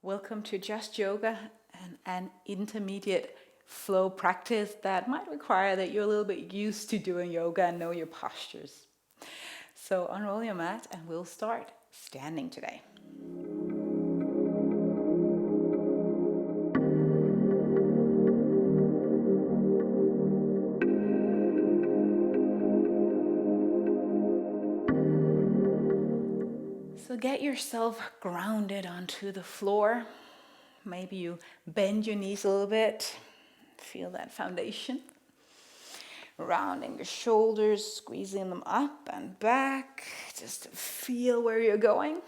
Welcome to Just Yoga, an intermediate flow practice that might require that you're a little bit used to doing yoga and know your postures. So unroll your mat and we'll start standing today. So get yourself grounded onto the floor. Maybe you bend your knees a little bit. Feel that foundation. Rounding your shoulders, squeezing them up and back. Just to feel where you're going.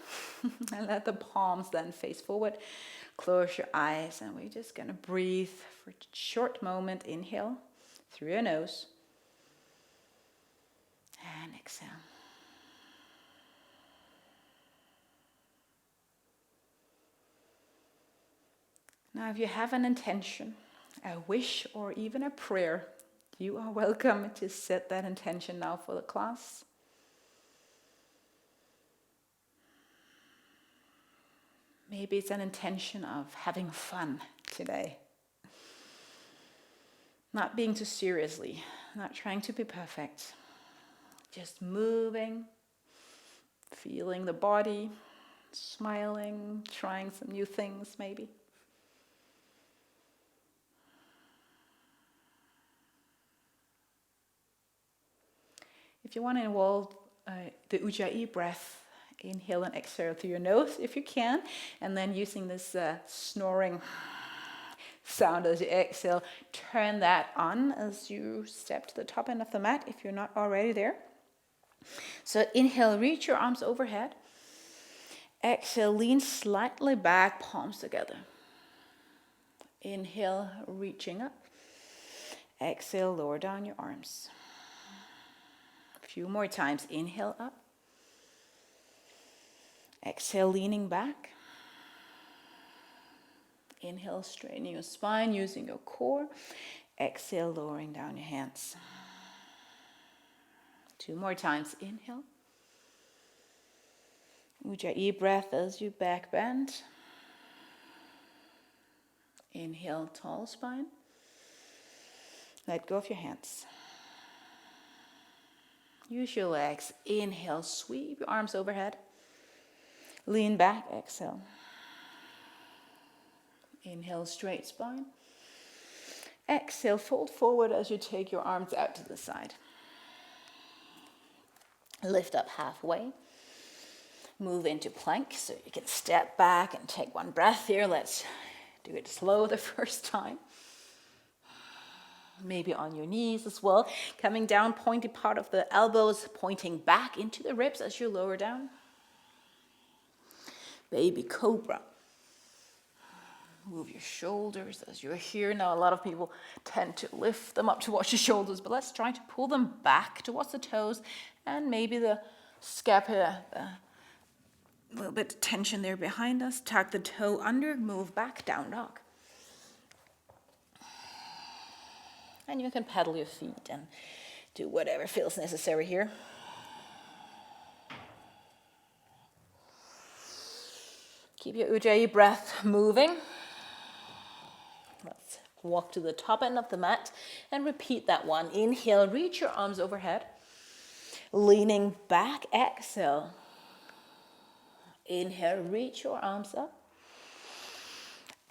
And let the palms then face forward. Close your eyes and we're just going to breathe for a short moment. Inhale through your nose. And exhale. Now, if you have an intention, a wish, or even a prayer, you are welcome to set that intention now for the class. Maybe it's an intention of having fun today. Not being too seriously, not trying to be perfect. Just moving, feeling the body, smiling, trying some new things maybe. If you want to involve the Ujjayi breath, inhale and exhale through your nose if you can, and then using this snoring sound as you exhale, turn that on as you step to the top end of the mat if you're not already there. So inhale, reach your arms overhead. Exhale, lean slightly back, palms together. Inhale, reaching up. Exhale, lower down your arms. A few more times. Inhale up. Exhale, leaning back. Inhale, straightening your spine, using your core. Exhale, lowering down your hands. 2 more times. Inhale. Ujjayi breath as you back bend. Inhale, tall spine. Let go of your hands. Use your legs. Inhale, sweep your arms overhead. Lean back, exhale. Inhale, straight spine. Exhale, fold forward as you take your arms out to the side. Lift up halfway. Move into plank, so you can step back and take one breath here. Let's do it slow the first time. Maybe on your knees as well. Coming down, pointy part of the elbows, pointing back into the ribs as you lower down. Baby Cobra. Move your shoulders as you're here. Now, a lot of people tend to lift them up towards your shoulders, but let's try to pull them back towards the toes and maybe the scapula, a little bit of tension there behind us. Tuck the toe under, move back, down dog. And you can pedal your feet and do whatever feels necessary here. Keep your Ujjayi breath moving. Let's walk to the top end of the mat and repeat that one. Inhale, reach your arms overhead. Leaning back, exhale. Inhale, reach your arms up.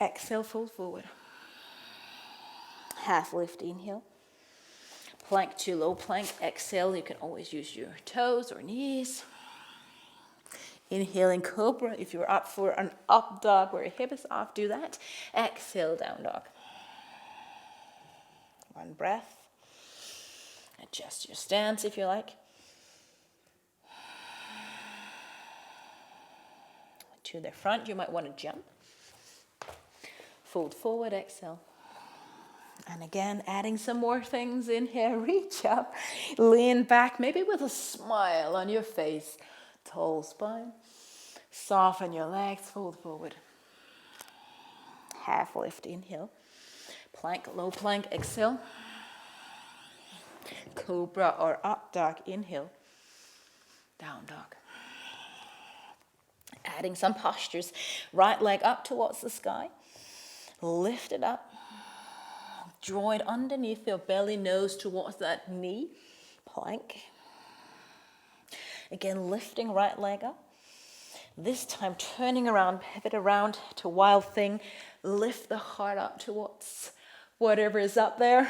Exhale, fold forward. Half lift, inhale. Plank to low plank, exhale. You can always use your toes or knees. Inhaling Cobra. If you're up for an up dog where your hip is off, do that. Exhale, down dog. One breath. Adjust your stance if you like. To the front, you might want to jump. Fold forward, exhale. And again, adding some more things in here. Reach up, lean back, maybe with a smile on your face. Tall spine. Soften your legs, fold forward. Half lift, inhale. Plank, low plank, exhale. Cobra or up dog, inhale. Down dog. adding some postures. Right leg up towards the sky. Lift it up. Draw it underneath your belly, nose towards that knee. Plank. Again, lifting right leg up. This time turning around, pivot around to wild thing. Lift the heart up towards whatever is up there.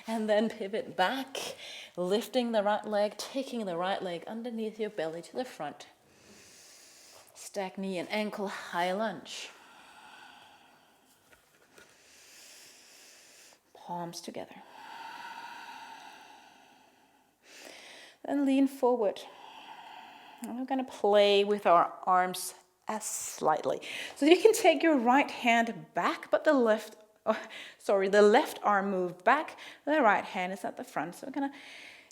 And then pivot back, lifting the right leg, taking the right leg underneath your belly to the front. Stack knee and ankle, high lunge. Palms together. Then lean forward. And we're going to play with our arms as slightly. So you can take your right hand back, but the left arm moved back. The right hand is at the front. So we're going to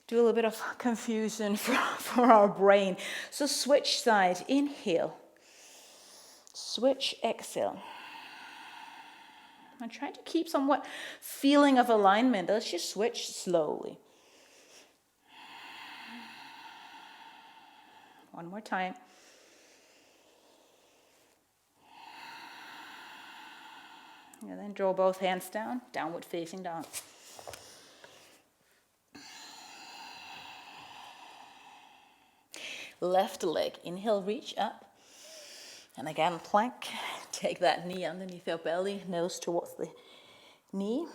do a little bit of confusion for our brain. So switch sides. Inhale. Switch, exhale. And try to keep somewhat feeling of alignment. Let's just switch slowly. One more time. And then draw both hands down, downward facing dog. Left leg, inhale, reach up. And again, plank. Take that knee underneath your belly, nose towards the knee.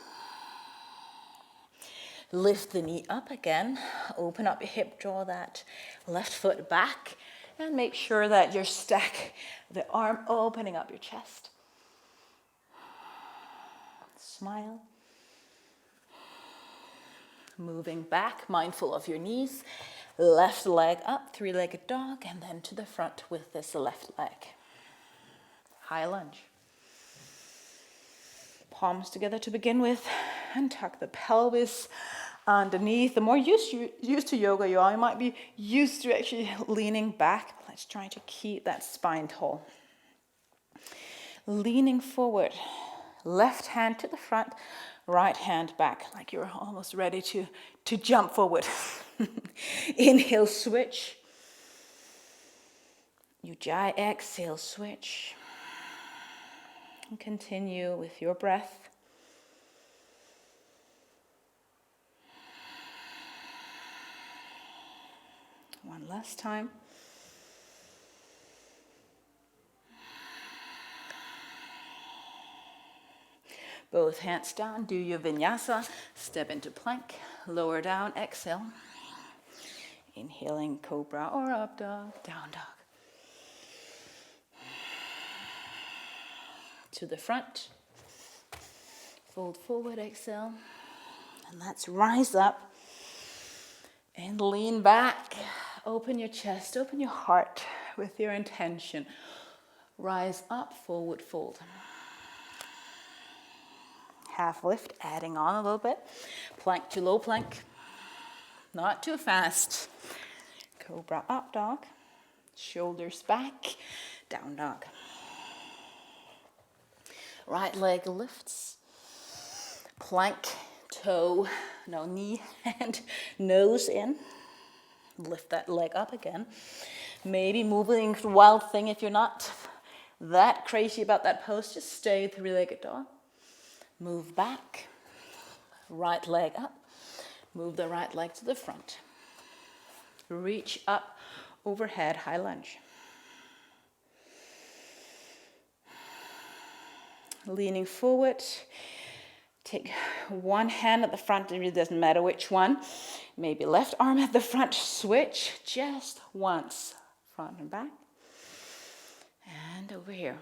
Lift the knee up again. Open up your hip, draw that left foot back. And make sure that you stack the arm, opening up your chest. Smile. Moving back, mindful of your knees. Left leg up, three-legged dog, and then to the front with this left leg. High lunge. Palms together to begin with, and tuck the pelvis underneath. The more used to yoga you are, you might be used to actually leaning back. Let's try to keep that spine tall. Leaning forward, left hand to the front, right hand back, like you're almost ready to jump forward. Inhale, switch. Ujjayi, exhale, switch. And continue with your breath. One last time. Both hands down, do your vinyasa. Step into plank, lower down, exhale. Inhaling Cobra or up dog, down dog. To the front. Fold forward, exhale. And let's rise up and lean back. Open your chest, open your heart with your intention. Rise up, forward fold. Half lift, adding on a little bit. Plank to low plank. Not too fast. Cobra up dog. Shoulders back. Down dog. Right leg lifts. Plank, toe, no knee, and nose in. Lift that leg up again. Maybe moving to wild thing if you're not that crazy about that pose. Just stay three-legged dog. Move back. Right leg up. Move the right leg to the front. Reach up overhead, high lunge. Leaning forward. Take one hand at the front, it really doesn't matter which one. Maybe left arm at the front, switch just once. Front and back. And over here.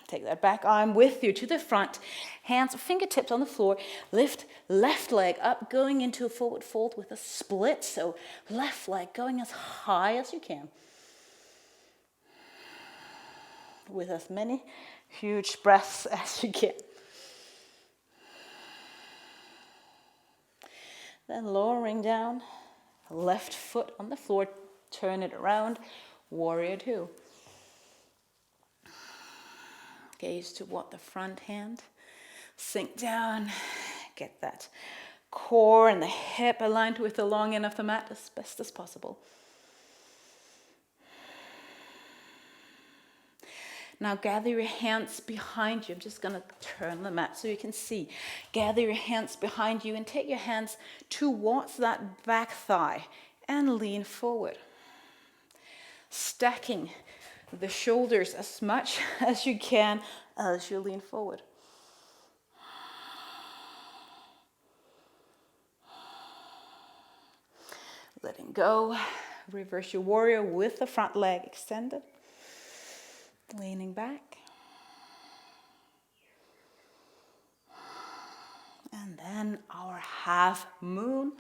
Take that back arm with you to the front. Hands, fingertips on the floor. Lift left leg up, going into a forward fold with a split. So left leg going as high as you can. With as many huge breaths as you can. Then lowering down, left foot on the floor, turn it around, warrior two. Gaze toward the front hand, sink down, get that core and the hip aligned with the long end of the mat as best as possible. Now gather your hands behind you. I'm just going to turn the mat so you can see. Gather your hands behind you and take your hands towards that back thigh and lean forward. Stacking the shoulders as much as you can as you lean forward. Letting go. Reverse your warrior with the front leg extended. Leaning back. And then our half moon.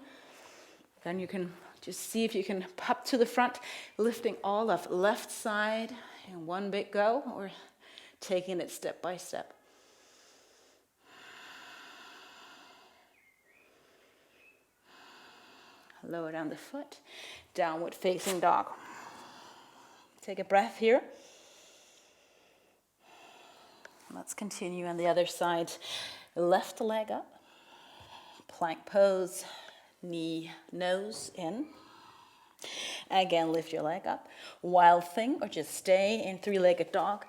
Then you can just see if you can pop to the front, lifting all of left side in one big go, or taking it step by step. Lower down the foot, downward facing dog. Take a breath here. Let's continue on the other side. Left leg up, plank pose, knee, nose in. Again, lift your leg up. Wild thing, or just stay in three-legged dog.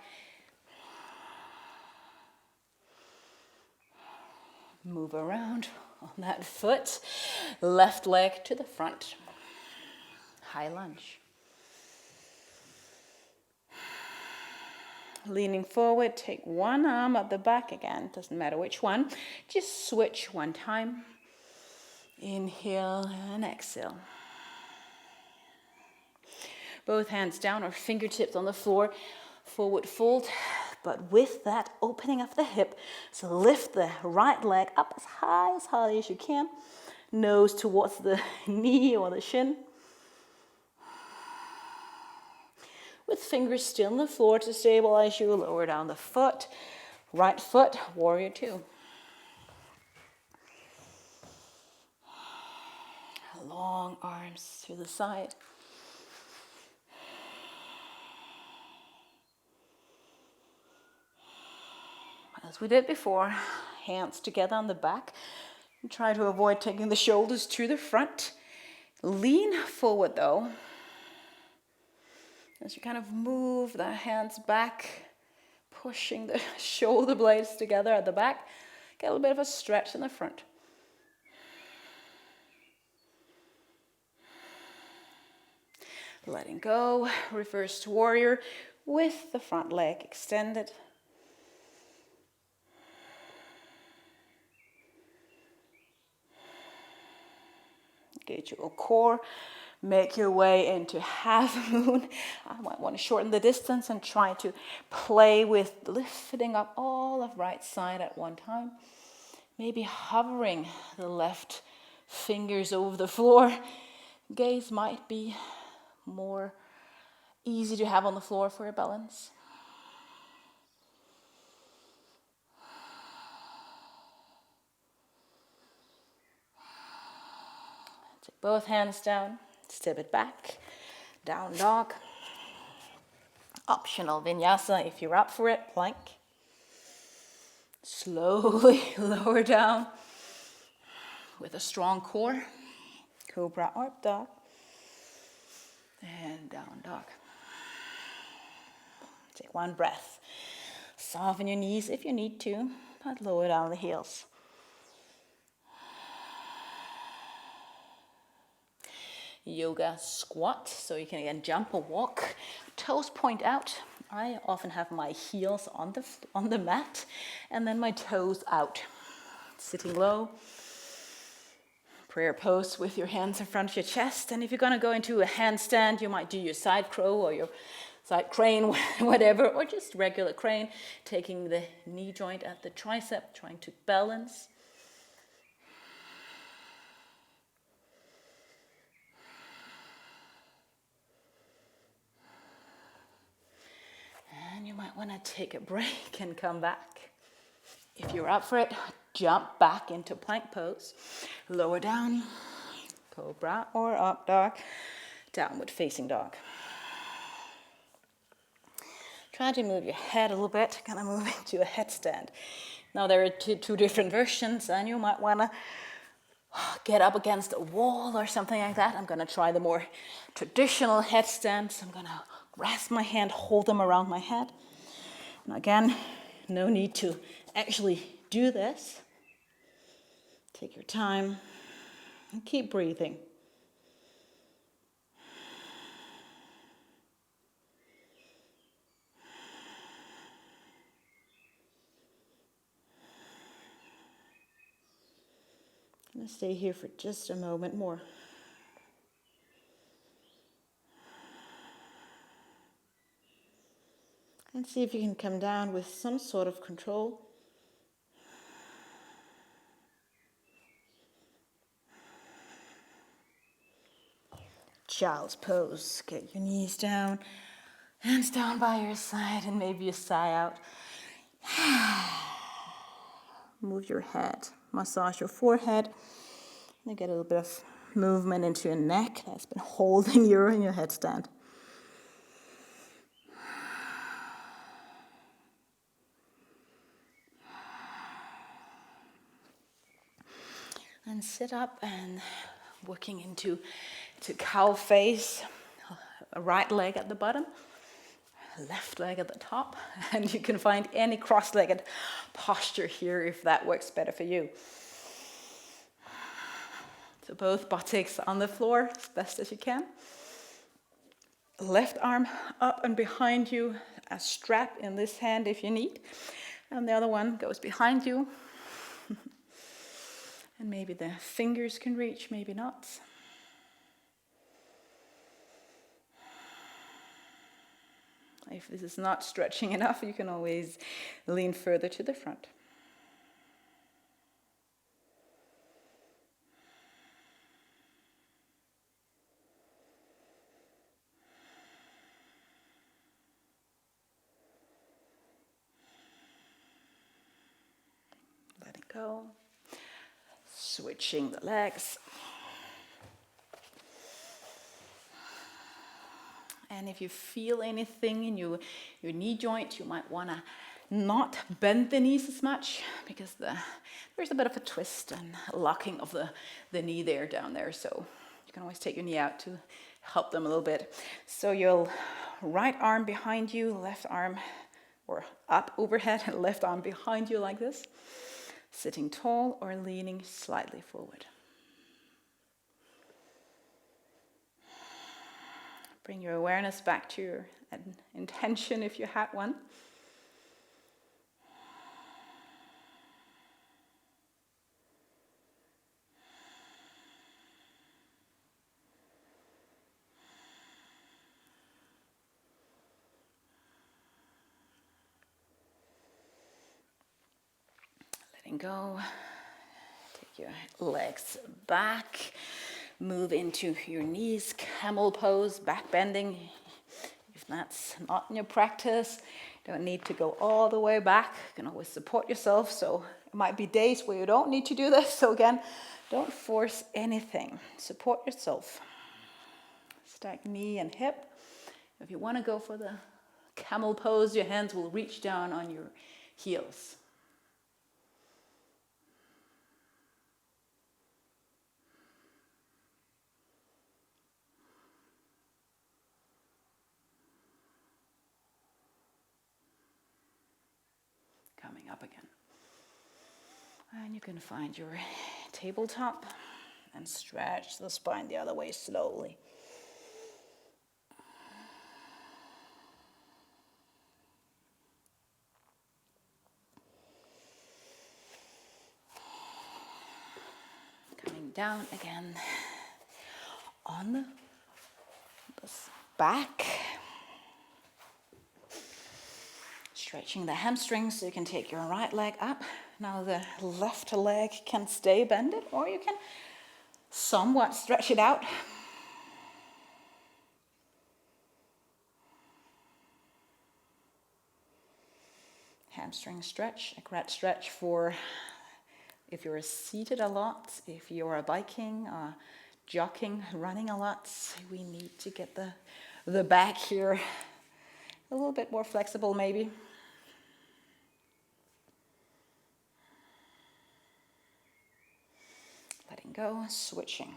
Move around on that foot. Left leg to the front. High lunge. Leaning forward, take one arm at the back again. Doesn't matter which one. Just switch one time. Inhale and exhale. Both hands down or fingertips on the floor. Forward fold, but with that opening of the hip. So lift the right leg up as high as you can. Nose towards the knee or the shin. With fingers still on the floor to stabilize you, lower down the foot. Right foot, warrior two. Long arms to the side. As we did before, hands together on the back. And try to avoid taking the shoulders to the front. Lean forward though. As you kind of move the hands back, pushing the shoulder blades together at the back, get a little bit of a stretch in the front. Letting go, reverse warrior with the front leg extended. Engage your core. Make your way into half moon. I might want to shorten the distance and try to play with lifting up all of right side at one time. Maybe hovering the left fingers over the floor. Gaze might be more easy to have on the floor for your balance. Take both hands down. Step it back, down dog. Optional vinyasa if you're up for it, plank. Slowly lower down with a strong core. Cobra or dog. And down dog. Take one breath. Soften your knees if you need to, but lower down the heels. Yoga squat, so you can again jump or walk. Toes point out. I often have my heels on the mat and then my toes out. Sitting low. Prayer pose with your hands in front of your chest. And if you're going to go into a handstand, you might do your side crow or your side crane, whatever, or just regular crane, taking the knee joint at the tricep, trying to balance. And you might want to take a break and come back. If you're up for it, jump back into plank pose. Lower down, cobra or up dog, downward facing dog. Try to move your head a little bit, kind of move into a headstand. Now there are two different versions, and you might want to get up against a wall or something like that. I'm going to try the more traditional headstand. So I'm going to rest my hand, hold them around my head. Now again, no need to actually do this. Take your time and keep breathing. I'm going to stay here for just a moment more. And see if you can come down with some sort of control. Child's pose. Get your knees down, hands down by your side, and maybe a sigh out. Move your head, massage your forehead, and get a little bit of movement into your neck that's been holding you in your headstand. And sit up and working into cow face, a right leg at the bottom, left leg at the top, and you can find any cross-legged posture here if that works better for you. So both buttocks on the floor as best as you can. Left arm up and behind you, a strap in this hand if you need, and the other one goes behind you. And maybe the fingers can reach, maybe not. If this is not stretching enough, you can always lean further to the front. Let it go. Switching the legs. And if you feel anything in your knee joint, you might want to not bend the knees as much because there's a bit of a twist and locking of the knee there down there. So you can always take your knee out to help them a little bit. So your right arm behind you, left arm or up overhead, left arm behind you like this. Sitting tall or leaning slightly forward. Bring your awareness back to your intention if you had one. Letting go. Take your legs back. Move into your knees, camel pose, back bending. If that's not in your practice, you don't need to go all the way back. You can always support yourself. So it might be days where you don't need to do this. So again, don't force anything. Support yourself. Stack knee and hip. If you want to go for the camel pose, your hands will reach down on your heels. Coming up again. And you can find your tabletop and stretch the spine the other way slowly. Coming down again on the back. Stretching the hamstrings so you can take your right leg up. Now the left leg can stay bended, or you can somewhat stretch it out. Hamstring stretch, a great stretch for if you're seated a lot, if you're biking, jogging, running a lot. We need to get the back here a little bit more flexible maybe. Letting go, switching.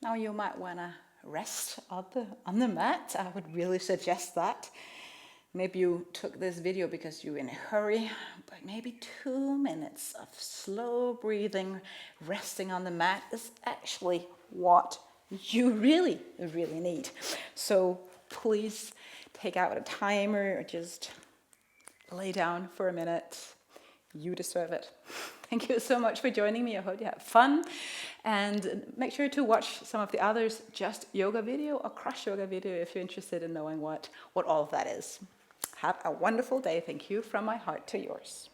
Now you might want to rest on the mat. I would really suggest that. Maybe you took this video because you're in a hurry, but maybe 2 minutes of slow breathing, resting on the mat is actually what you really, really need. So please take out a timer or just lay down for a minute. You deserve it. Thank you so much for joining me. I hope you have fun. And make sure to watch some of the others, just yoga video or CrossYoga video if you're interested in knowing what all of that is. Have a wonderful day. Thank you from my heart to yours.